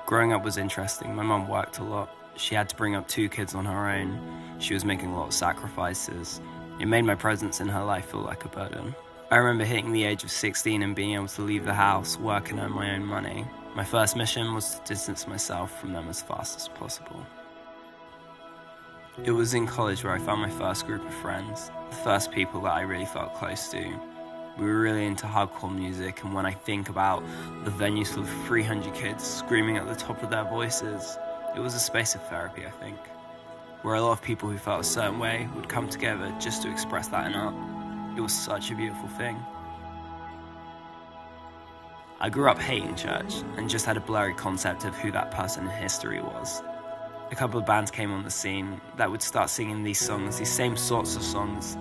Growing up was interesting. My mum worked a lot. She had to bring up 2 kids on her own. She was making a lot of sacrifices. It made my presence in her life feel like a burden. I remember hitting the age of 16 and being able to leave the house, work and earn my own money. My first mission was to distance myself from them as fast as possible. It was in college where I found my first group of friends, the first people that I really felt close to. We were really into hardcore music, and when I think about the venues full of 300 kids screaming at the top of their voices, it was a space of therapy, I think, where a lot of people who felt a certain way would come together just to express that in art. It was such a beautiful thing. I grew up hating church and just had a blurry concept of who that person in history was. A couple of bands came on the scene that would start singing these songs, these same sorts of songs,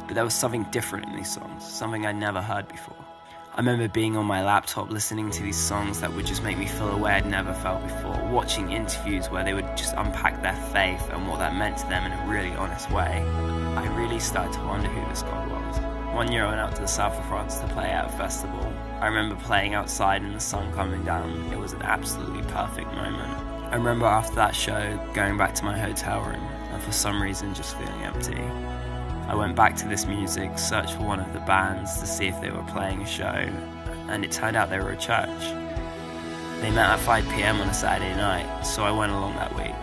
but there was something different in these songs, something I'd never heard before. I remember being on my laptop listening to these songs that would just make me feel a way I'd never felt before, watching interviews where they would just unpack their faith and what that meant to them in a really honest way. I really started to wonder who this God was. One year I went out to the south of France to play at a festival. I remember playing outside and the sun coming down. It was an absolutely perfect moment. I remember after that show going back to my hotel room and for some reason just feeling empty. I went back to this music, searched for one of the bands to see if they were playing a show, and it turned out they were a church. They met at 5 p.m. on a Saturday night, so I went along that week.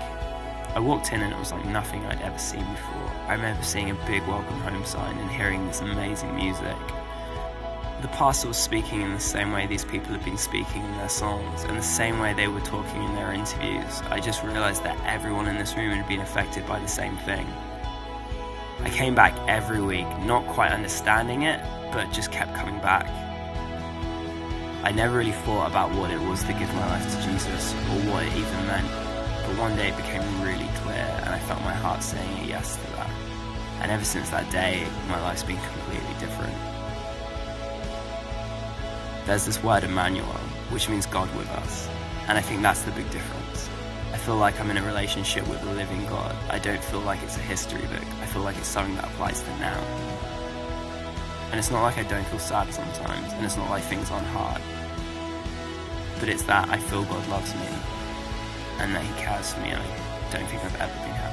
I walked in and it was like nothing I'd ever seen before. I remember seeing a big welcome home sign and hearing this amazing music. The pastor was speaking in the same way these people had been speaking in their songs, and the same way they were talking in their interviews. I just realized that everyone in this room had been affected by the same thing. I came back every week, not quite understanding it, but just kept coming back. I never really thought about what it was to give my life to Jesus, or what it even meant, but one day it became really clear, and I felt my heart saying a yes to that. And ever since that day, my life's been completely different. There's this word Emmanuel, which means God with us, and I think that's the big difference. I feel like I'm in a relationship with a living God. I don't feel like it's a history book. I feel like it's something that applies to now. And it's not like I don't feel sad sometimes, and it's not like things aren't hard. But it's that I feel God loves me, and that He cares for me, and I don't think I've ever been happier.